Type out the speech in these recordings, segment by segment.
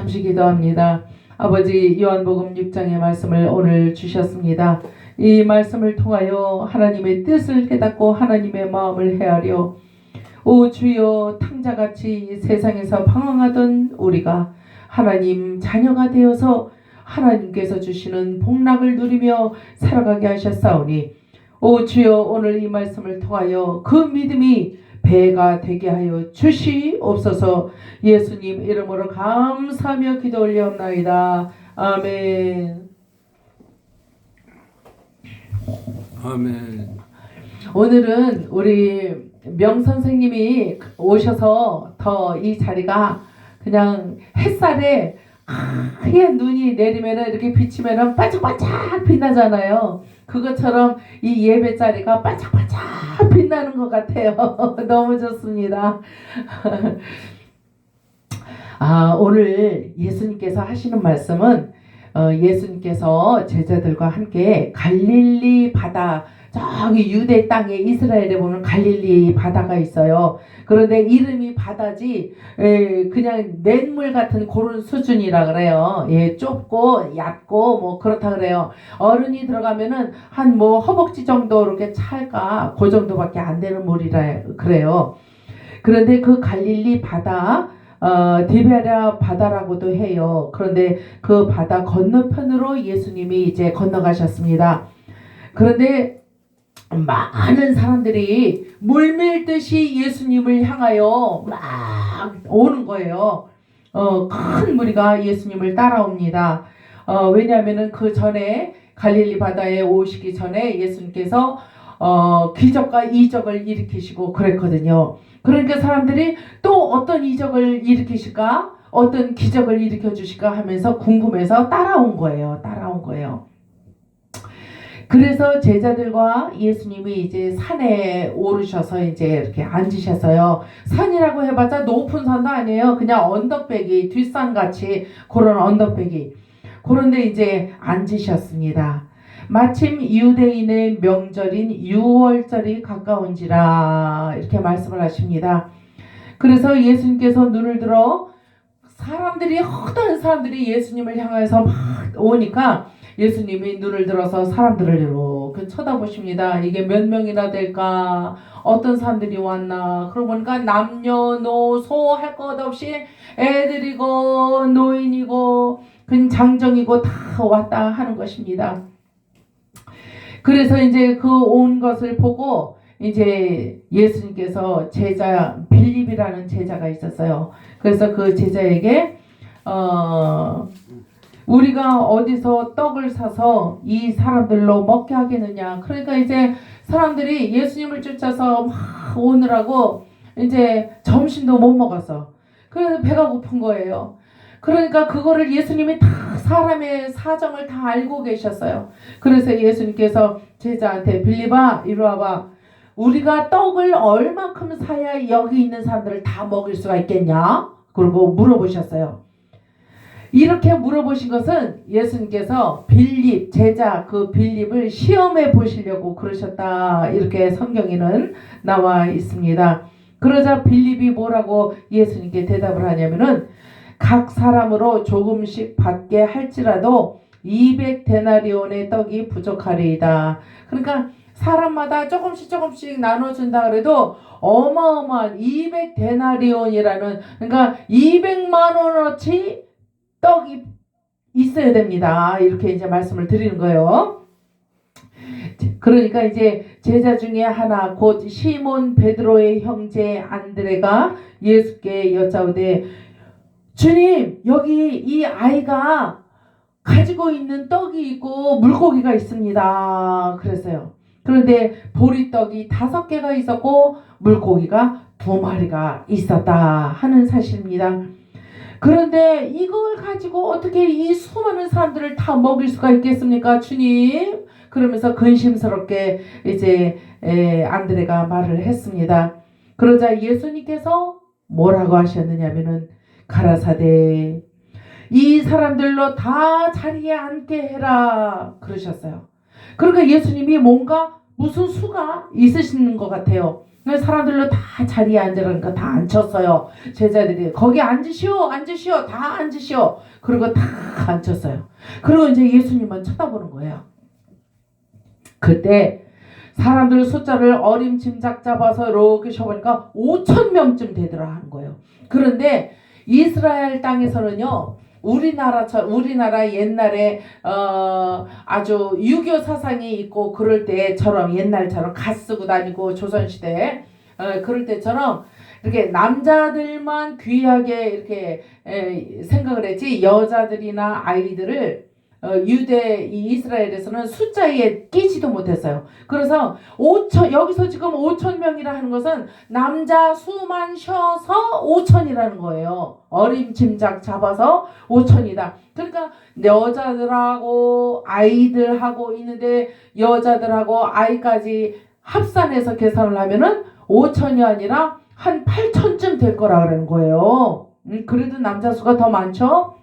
잠시 기도합니다. 아버지, 요한복음 6장의 말씀을 오늘 주셨습니다. 이 말씀을 통하여 하나님의 뜻을 깨닫고 하나님의 마음을 헤아려 오 주여, 탕자같이 세상에서 방황하던 우리가 하나님 자녀가 되어서 하나님께서 주시는 복락을 누리며 살아가게 하셨사오니 오 주여, 오늘 이 말씀을 통하여 그 믿음이 배가 되게 하여 주시옵소서. 예수님 이름으로 감사하며 기도 올려옵나이다. 아멘. 아멘. 오늘은 우리 명선생님이 오셔서 더 이 자리가 그냥 햇살에 하얀 눈이 내리면 이렇게 비치면 반짝반짝 빛나잖아요. 그것처럼 이 예배 자리가 반짝반짝 빛나는 것 같아요. 너무 좋습니다. 오늘 예수님께서 하시는 말씀은 예수님께서 제자들과 함께 갈릴리 바다, 저기 유대 땅에 이스라엘에 보면 갈릴리 바다가 있어요. 그런데 이름이 바다지 그냥 냇물 같은 그런 수준이라 그래요. 좁고 얕고 뭐 그렇다 그래요. 어른이 들어가면은 한 뭐 허벅지 정도 이렇게 찰까 그 정도밖에 안 되는 물이라 그래요. 그런데 그 갈릴리 바다 디베랴 바다라고도 해요. 그런데 그 바다 건너편으로 예수님이 이제 건너가셨습니다. 그런데 많은 사람들이 물밀듯이 예수님을 향하여 막 오는 거예요. 큰 무리가 예수님을 따라옵니다. 왜냐하면은 그 전에 갈릴리 바다에 오시기 전에 예수님께서 기적과 이적을 일으키시고 그랬거든요. 그러니까 사람들이 또 어떤 이적을 일으키실까, 어떤 기적을 일으켜 주실까 하면서 궁금해서 따라온 거예요. 그래서 제자들과 예수님이 이제 산에 오르셔서 이제 이렇게 앉으셨어요. 산이라고 해봤자 높은 산도 아니에요. 그냥 언덕배기, 뒷산같이 그런 언덕배기. 그런데 이제 앉으셨습니다. 마침 유대인의 명절인 유월절이 가까운지라 이렇게 말씀을 하십니다. 그래서 예수님께서 눈을 들어 사람들이, 허다한 사람들이 예수님을 향해서 막 오니까 예수님이 눈을 들어서 사람들을 이렇게 쳐다보십니다. 이게 몇 명이나 될까? 어떤 사람들이 왔나? 그러고 보니까 남녀노소 할 것 없이 애들이고 노인이고 장정이고 다 왔다 하는 것입니다. 그래서 이제 그 온 것을 보고 이제 예수님께서 제자 빌립이라는 제자가 있었어요. 그래서 그 제자에게 우리가 어디서 떡을 사서 이 사람들로 먹게 하겠느냐. 그러니까 이제 사람들이 예수님을 쫓아서 막 오느라고 이제 점심도 못 먹었어. 그래서 배가 고픈 거예요. 그러니까 그거를 예수님이 다 사람의 사정을 다 알고 계셨어요. 그래서 예수님께서 제자한테 빌립아 이리 와봐. 우리가 떡을 얼마큼 사야 여기 있는 사람들을 다 먹일 수가 있겠냐? 그리고 물어보셨어요. 이렇게 물어보신 것은 예수님께서 빌립, 제자 그 빌립을 시험해 보시려고 그러셨다. 이렇게 성경에는 나와 있습니다. 그러자 빌립이 뭐라고 예수님께 대답을 하냐면은 각 사람으로 조금씩 받게 할지라도 200데나리온의 떡이 부족하리이다. 그러니까 사람마다 조금씩 나눠준다 그래도 어마어마한 200데나리온이라는, 그러니까 200만 원어치 떡이 있어야 됩니다. 이렇게 이제 말씀을 드리는 거예요. 그러니까 이제 제자 중에 하나 곧 시몬 베드로의 형제 안드레가 예수께 여짜오되 주님, 여기 이 아이가 가지고 있는 떡이 있고 물고기가 있습니다. 그랬어요. 그런데 보리떡이 5개가 있었고 물고기가 2마리가 있었다 하는 사실입니다. 그런데 이걸 가지고 어떻게 이 수많은 사람들을 다 먹일 수가 있겠습니까, 주님? 그러면서 근심스럽게 이제 안드레가 말을 했습니다. 그러자 예수님께서 뭐라고 하셨느냐면은 가라사대 이 사람들로 다 자리에 앉게 해라 그러셨어요. 그러니까 예수님이 뭔가 무슨 수가 있으시는 것 같아요. 그래서 사람들로 다 자리에 앉으라니까 다 앉혔어요. 제자들이 거기 앉으시오, 앉으시오, 다 앉으시오. 그리고 다 앉혔어요. 그리고 이제 예수님만 쳐다보는 거예요. 그때 사람들 숫자를 어림짐작 잡아서 이렇게 쉬어보니까 5천 명쯤 되더라 하는 거예요. 그런데 이스라엘 땅에서는요, 우리나라 옛날에 아주 유교 사상이 있고 그럴 때처럼 옛날처럼 갓 쓰고 다니고 조선시대에 그럴 때처럼 이렇게 남자들만 귀하게 이렇게 생각을 했지 여자들이나 아이들을 이 이스라엘에서는 숫자에 끼지도 못했어요. 그래서 여기서 지금 5천 명이라 하는 것은 남자 수만 쉬어서 5천이라는 거예요. 어림짐작 잡아서 5천이다. 그러니까 여자들하고 아이들하고 있는데 여자들하고 아이까지 합산해서 계산을 하면은 5천이 아니라 한 8천쯤 될 거라 그러는 거예요. 그래도 남자 수가 더 많죠.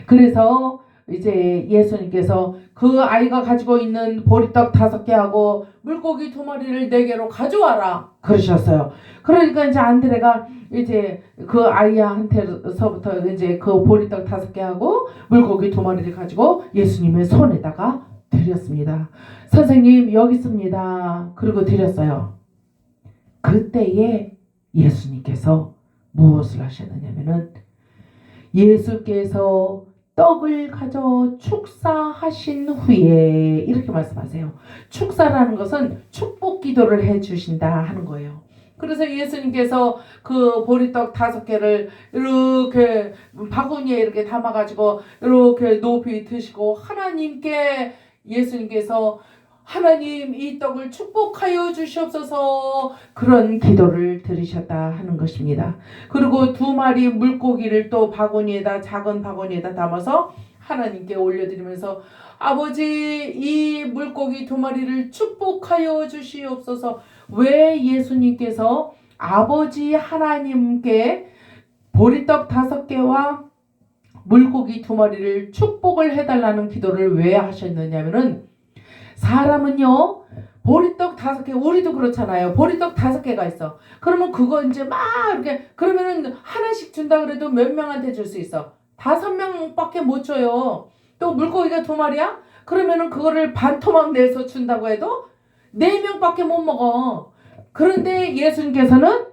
그래서 이제 예수님께서 그 아이가 가지고 있는 보리떡 5개하고 물고기 2마리를 4개로 가져와라 그러셨어요. 그러니까 이제 안드레가 이제 그 아이한테서부터 이제 그 보리떡 5개하고 물고기 2마리를 가지고 예수님의 손에다가 드렸습니다. 선생님 여기 있습니다. 그리고 드렸어요. 그때에 예수님께서 무엇을 하셨느냐면은 예수께서 떡을 가져 축사하신 후에 이렇게 말씀하세요. 축사라는 것은 축복 기도를 해주신다 하는 거예요. 그래서 예수님께서 그 보리떡 5개를 이렇게 바구니에 이렇게 담아가지고 이렇게 높이 드시고 하나님께 예수님께서 하나님 이 떡을 축복하여 주시옵소서 그런 기도를 드리셨다 하는 것입니다. 그리고 2마리 물고기를 또 바구니에다 작은 바구니에다 담아서 하나님께 올려드리면서 아버지 이 물고기 2마리를 축복하여 주시옵소서. 왜 예수님께서 아버지 하나님께 보리떡 5개와 물고기 2마리를 축복을 해달라는 기도를 왜 하셨느냐면은 사람은요 보리떡 5개 우리도 그렇잖아요. 보리떡 5개가 있어. 그러면 그거 이제 막 이렇게 그러면은 하나씩 준다 그래도 몇 명한테 줄 수 있어? 5명밖에 못 줘요. 또 물고기가 2마리야? 그러면은 그거를 반토막 내서 준다고 해도 4명밖에 못 먹어. 그런데 예수님께서는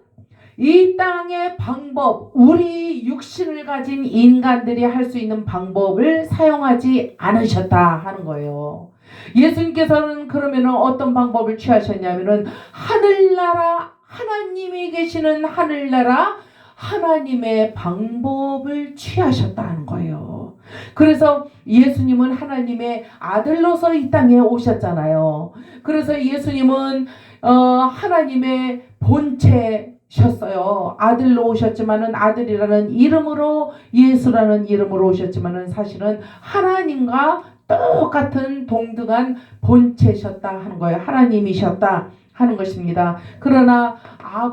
이 땅의 방법, 우리 육신을 가진 인간들이 할 수 있는 방법을 사용하지 않으셨다 하는 거예요. 예수님께서는 그러면은 어떤 방법을 취하셨냐면은 하늘나라, 하나님이 계시는 하늘나라, 하나님의 방법을 취하셨다는 거예요. 그래서 예수님은 하나님의 아들로서 이 땅에 오셨잖아요. 그래서 예수님은 하나님의 본체셨어요. 아들로 오셨지만은 아들이라는 이름으로 예수라는 이름으로 오셨지만은 사실은 하나님과 똑같은 동등한 본체셨다 하는 거예요. 하나님이셨다 하는 것입니다. 그러나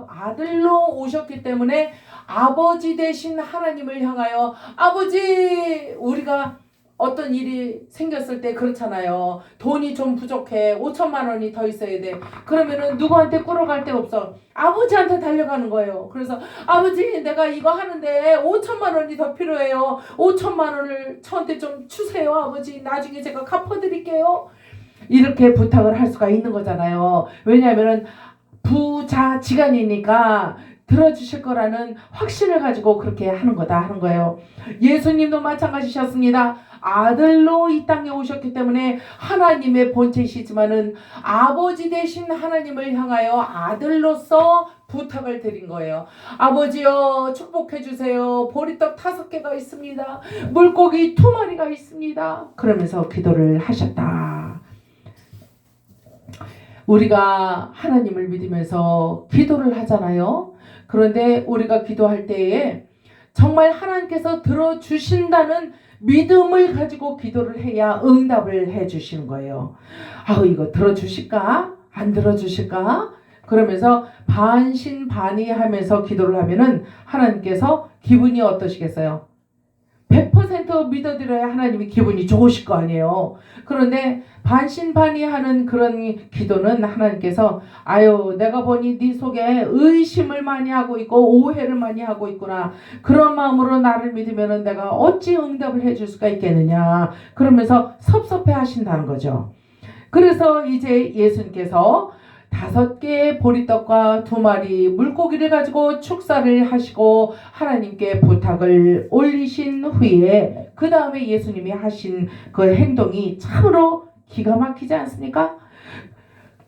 아들로 오셨기 때문에 아버지 되신 하나님을 향하여 아버지 우리가 어떤 일이 생겼을 때 그렇잖아요. 돈이 좀 부족해. 5천만 원이 더 있어야 돼. 그러면은 누구한테 끌어갈 데 없어. 아버지한테 달려가는 거예요. 그래서 아버지 내가 이거 하는데 5천만 원이 더 필요해요. 5천만 원을 저한테 좀 주세요. 아버지 나중에 제가 갚아드릴게요. 이렇게 부탁을 할 수가 있는 거잖아요. 왜냐하면은 부자지간이니까 들어주실 거라는 확신을 가지고 그렇게 하는 거다 하는 거예요. 예수님도 마찬가지셨습니다. 아들로 이 땅에 오셨기 때문에 하나님의 본체이시지만은 아버지 되신 하나님을 향하여 아들로서 부탁을 드린 거예요. 아버지여 축복해 주세요. 보리떡 5개가 있습니다. 물고기 2마리가 있습니다. 그러면서 기도를 하셨다. 우리가 하나님을 믿으면서 기도를 하잖아요. 그런데 우리가 기도할 때에 정말 하나님께서 들어주신다는 믿음을 가지고 기도를 해야 응답을 해주시는 거예요. 이거 들어주실까? 안 들어주실까? 그러면서 반신반의하면서 기도를 하면은 하나님께서 기분이 어떠시겠어요? 100% 100% 믿어드려야 하나님이 기분이 좋으실 거 아니에요. 그런데 반신반의하는 그런 기도는 하나님께서 아유 내가 보니 네 속에 의심을 많이 하고 있고 오해를 많이 하고 있구나. 그런 마음으로 나를 믿으면 내가 어찌 응답을 해줄 수가 있겠느냐. 그러면서 섭섭해 하신다는 거죠. 그래서 이제 예수님께서 5개의 보리떡과 2마리 물고기를 가지고 축사를 하시고 하나님께 부탁을 올리신 후에 그 다음에 예수님이 하신 그 행동이 참으로 기가 막히지 않습니까?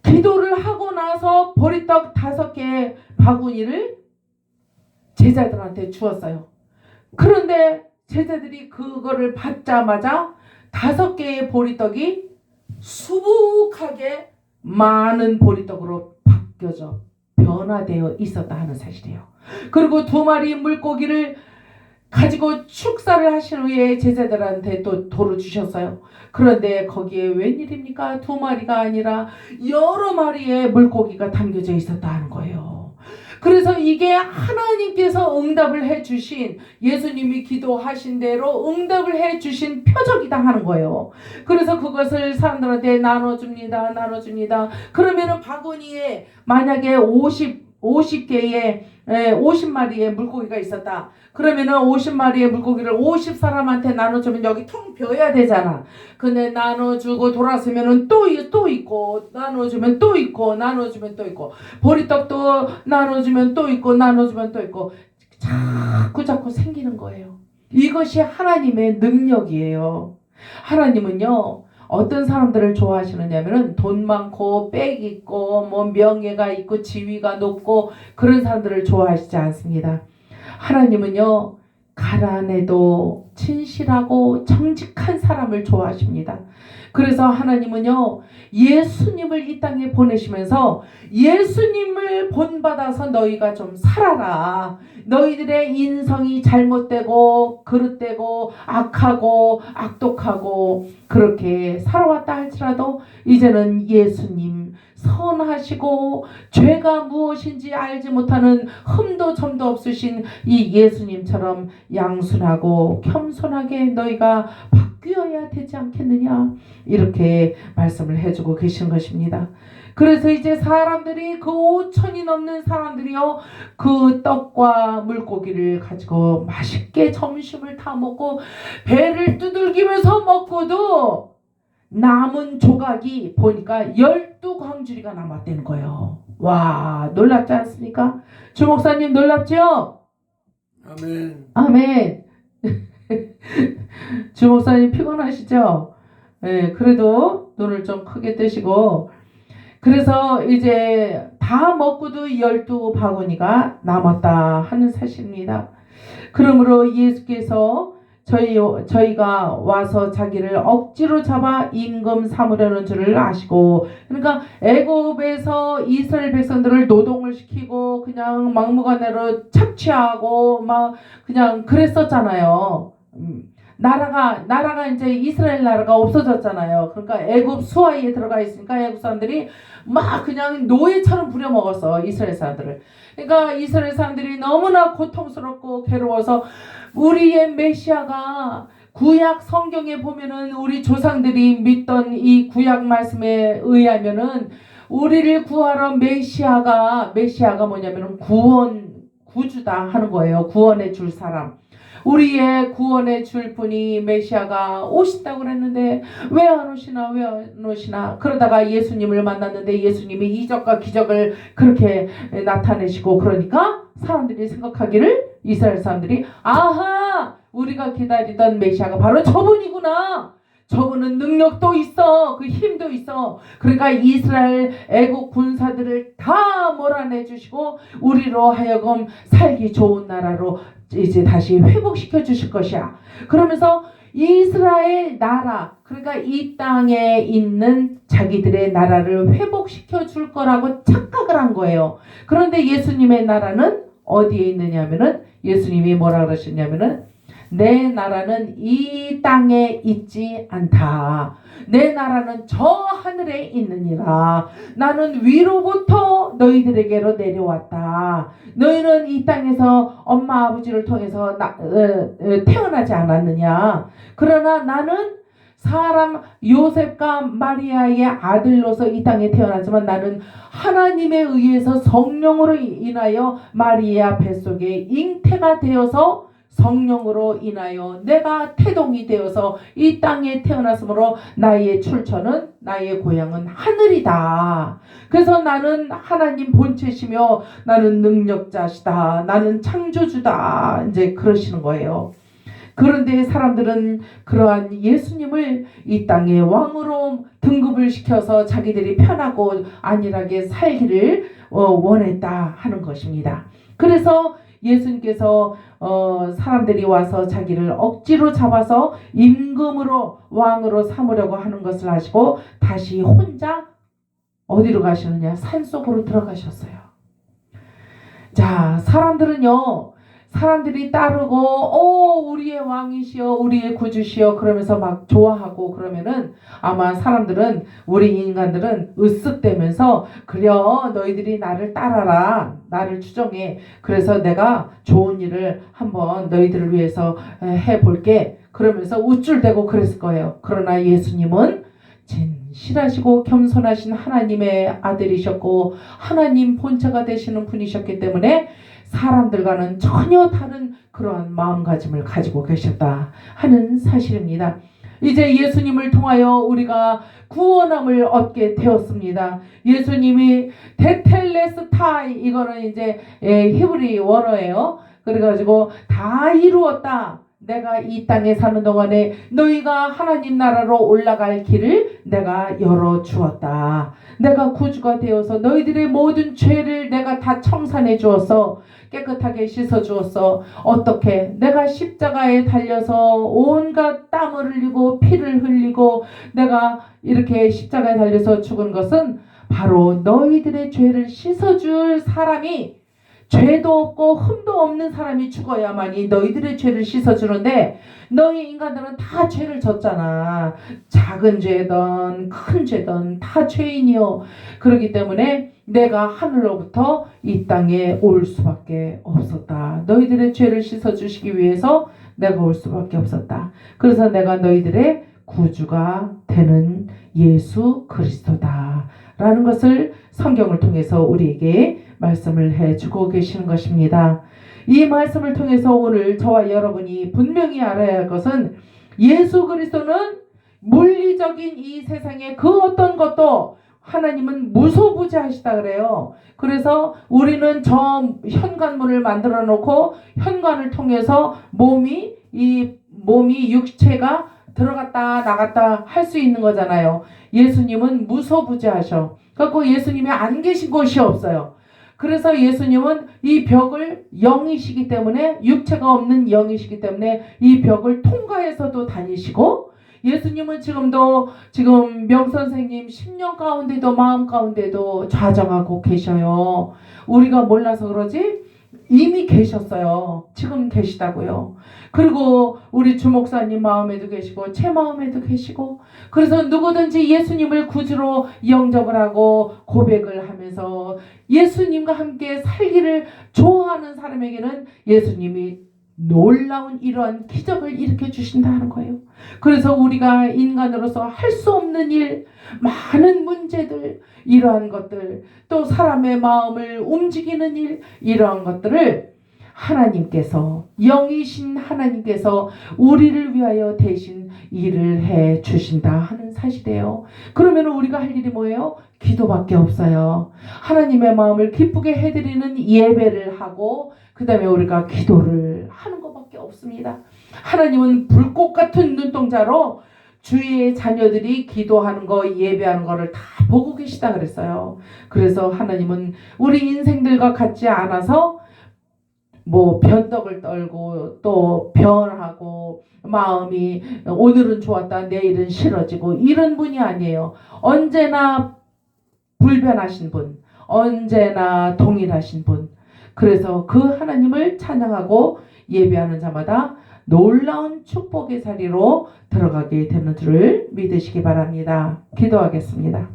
기도를 하고 나서 보리떡 5개 바구니를 제자들한테 주었어요. 그런데 제자들이 그거를 받자마자 5개의 보리떡이 수북하게 많은 보리떡으로 바뀌어져 변화되어 있었다 하는 사실이에요. 그리고 2마리 물고기를 가지고 축사를 하신 후에 제자들한테 또 도로 주셨어요. 그런데 거기에 웬일입니까? 2마리가 아니라 여러 마리의 물고기가 담겨져 있었다 하는 거예요. 그래서 이게 하나님께서 응답을 해주신, 예수님이 기도하신 대로 응답을 해주신 표적이다 하는 거예요. 그래서 그것을 사람들한테 나눠줍니다. 그러면은 바구니에 만약에 50개의 50마리의 물고기가 있었다. 그러면은 50마리의 물고기를 50사람한테 나눠주면 여기 텅 비어야 되잖아. 근데 나눠주고 돌아서면은 또 있고, 나눠주면 또 있고, 나눠주면 또 있고, 보리떡도 나눠주면 또 있고, 나눠주면 또 있고, 자꾸 생기는 거예요. 이것이 하나님의 능력이에요. 하나님은요, 어떤 사람들을 좋아하시느냐면은 돈 많고 빽 있고 뭐 명예가 있고 지위가 높고 그런 사람들을 좋아하시지 않습니다. 하나님은요 가난해도 진실하고 정직한 사람을 좋아하십니다. 그래서 하나님은요 예수님을 이 땅에 보내시면서 예수님을 본받아서 너희가 좀 살아라. 너희들의 인성이 잘못되고 그릇되고 악하고 악독하고 그렇게 살아왔다 할지라도 이제는 예수님 선하시고 죄가 무엇인지 알지 못하는 흠도 점도 없으신 이 예수님처럼 양순하고 겸손하게 너희가 바뀌어야 되지 않겠느냐 이렇게 말씀을 해주고 계신 것입니다. 그래서 이제 사람들이 그 5천이 넘는 사람들이요 그 떡과 물고기를 가지고 맛있게 점심을 다 먹고 배를 두들기면서 먹고도 남은 조각이 보니까 12광주리가 남았다는 거예요. 와 놀랍지 않습니까? 주목사님 놀랍죠? 아멘. 아멘. 주목사님 피곤하시죠? 네, 그래도 눈을 좀 크게 뜨시고 그래서 이제 다 먹고도 12바구니가 남았다 하는 사실입니다. 그러므로 예수께서 저희가 와서 자기를 억지로 잡아 임금 삼으려는 줄을 아시고 그러니까 애굽에서 이스라엘 백성들을 노동을 시키고 그냥 막무가내로 착취하고 막 그냥 그랬었잖아요. 나라가 이제 이스라엘 나라가 없어졌잖아요. 그러니까 애굽 수하에 들어가 있으니까 애굽 사람들이 막 그냥 노예처럼 부려먹었어 이스라엘 사람들을. 그러니까 이스라엘 사람들이 너무나 고통스럽고 괴로워서 우리의 메시아가 구약 성경에 보면은 우리 조상들이 믿던 이 구약 말씀에 의하면은 우리를 구하러 메시아가 뭐냐면은 구주다 하는 거예요. 구원해 줄 사람. 우리의 구원해 줄 분이 메시아가 오신다고 그랬는데 왜 안 오시나 그러다가 예수님을 만났는데 예수님이 이적과 기적을 그렇게 나타내시고 그러니까 사람들이 생각하기를 이스라엘 사람들이 아하 우리가 기다리던 메시아가 바로 저분이구나. 저분은 능력도 있어. 그 힘도 있어. 그러니까 이스라엘 애국 군사들을 다 몰아내주시고 우리로 하여금 살기 좋은 나라로 이제 다시 회복시켜 주실 것이야. 그러면서 이스라엘 나라 그러니까 이 땅에 있는 자기들의 나라를 회복시켜 줄 거라고 착각을 한 거예요. 그런데 예수님의 나라는 어디에 있느냐면은 예수님이 뭐라 그러셨냐면은 내 나라는 이 땅에 있지 않다. 내 나라는 저 하늘에 있느니라. 나는 위로부터 너희들에게로 내려왔다. 너희는 이 땅에서 엄마 아버지를 통해서 태어나지 않았느냐. 그러나 나는 사람 요셉과 마리아의 아들로서 이 땅에 태어났지만 나는 하나님에 의해서 성령으로 인하여 마리아 뱃속에 잉태가 되어서 성령으로 인하여 내가 태동이 되어서 이 땅에 태어났으므로 나의 출처는 나의 고향은 하늘이다. 그래서 나는 하나님 본체시며 나는 능력자시다. 나는 창조주다. 이제 그러시는 거예요. 그런데 사람들은 그러한 예수님을 이 땅의 왕으로 등급을 시켜서 자기들이 편하고 안일하게 살기를 원했다 하는 것입니다. 그래서 예수님께서 사람들이 와서 자기를 억지로 잡아서 임금으로 왕으로 삼으려고 하는 것을 아시고 다시 혼자 어디로 가시느냐? 산속으로 들어가셨어요. 자, 사람들이 따르고 우리의 왕이시여 우리의 구주시여 그러면서 막 좋아하고 그러면은 아마 사람들은 우리 인간들은 으쓱대면서 그려 너희들이 나를 따라라 나를 추종해 그래서 내가 좋은 일을 한번 너희들을 위해서 해볼게 그러면서 우쭐대고 그랬을 거예요. 그러나 예수님은 진실하시고 겸손하신 하나님의 아들이셨고 하나님 본체가 되시는 분이셨기 때문에 사람들과는 전혀 다른 그러한 마음가짐을 가지고 계셨다 하는 사실입니다. 이제 예수님을 통하여 우리가 구원함을 얻게 되었습니다. 예수님이 테텔레스타이 이거는 이제 히브리 원어예요. 그래가지고 다 이루었다. 내가 이 땅에 사는 동안에 너희가 하나님 나라로 올라갈 길을 내가 열어주었다. 내가 구주가 되어서 너희들의 모든 죄를 내가 다 청산해 주었어. 깨끗하게 씻어 주었어. 어떻게? 내가 십자가에 달려서 온갖 땀을 흘리고 피를 흘리고 내가 이렇게 십자가에 달려서 죽은 것은 바로 너희들의 죄를 씻어줄 사람이 죄도 없고 흠도 없는 사람이 죽어야만이 너희들의 죄를 씻어주는데 너희 인간들은 다 죄를 졌잖아. 작은 죄든 큰 죄든 다 죄인이요. 그렇기 때문에 내가 하늘로부터 이 땅에 올 수밖에 없었다. 너희들의 죄를 씻어주시기 위해서 내가 올 수밖에 없었다. 그래서 내가 너희들의 구주가 되는 예수 그리스도다 라는 것을 성경을 통해서 우리에게 말씀을 해주고 계시는 것입니다. 이 말씀을 통해서 오늘 저와 여러분이 분명히 알아야 할 것은 예수 그리스도는 물리적인 이 세상의 그 어떤 것도 하나님은 무소부지하시다 그래요. 그래서 우리는 저 현관문을 만들어 놓고 현관을 통해서 몸이 육체가 들어갔다 나갔다 할 수 있는 거잖아요. 예수님은 무소부지하셔. 그래서 예수님이 안 계신 곳이 없어요. 그래서 예수님은 이 벽을 영이시기 때문에 육체가 없는 영이시기 때문에 이 벽을 통과해서도 다니시고 예수님은 지금 명선생님 10년 가운데도 마음 가운데도 좌정하고 계셔요. 우리가 몰라서 그러지 이미 계셨어요. 지금 계시다고요. 그리고 우리 주목사님 마음에도 계시고 제 마음에도 계시고 그래서 누구든지 예수님을 구주로 영접을 하고 고백을 하면서 예수님과 함께 살기를 좋아하는 사람에게는 예수님이 놀라운 이러한 기적을 일으켜 주신다는 거예요. 그래서 우리가 인간으로서 할 수 없는 일, 많은 문제들, 이러한 것들, 또 사람의 마음을 움직이는 일, 이러한 것들을 하나님께서, 영이신 하나님께서 우리를 위하여 대신 일을 해 주신다 하는 사실이에요. 그러면 우리가 할 일이 뭐예요? 기도밖에 없어요. 하나님의 마음을 기쁘게 해드리는 예배를 하고 그 다음에 우리가 기도를 하는 것밖에 없습니다. 하나님은 불꽃 같은 눈동자로 주의 자녀들이 기도하는 거 예배하는 거를 다 보고 계시다 그랬어요. 그래서 하나님은 우리 인생들과 같지 않아서 변덕을 떨고 또 변하고 마음이 오늘은 좋았다 내일은 싫어지고 이런 분이 아니에요. 언제나 불변하신 분, 언제나 동일하신 분. 그래서 그 하나님을 찬양하고 예배하는 자마다 놀라운 축복의 자리로 들어가게 되는 줄을 믿으시기 바랍니다. 기도하겠습니다.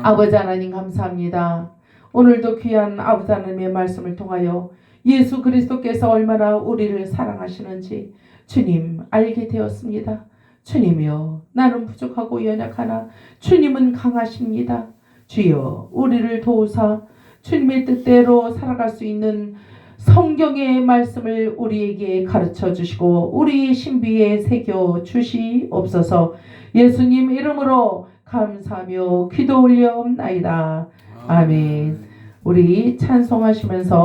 아버지 하나님 감사합니다. 오늘도 귀한 아버지 하나님의 말씀을 통하여 예수 그리스도께서 얼마나 우리를 사랑하시는지 주님 알게 되었습니다. 주님이여 나는 부족하고 연약하나 주님은 강하십니다. 주여 우리를 도우사 주님의 뜻대로 살아갈 수 있는 성경의 말씀을 우리에게 가르쳐 주시고 우리 신비에 새겨 주시옵소서. 예수님 이름으로 감사하며 기도 올려옵나이다. 아멘. 우리 찬송하시면서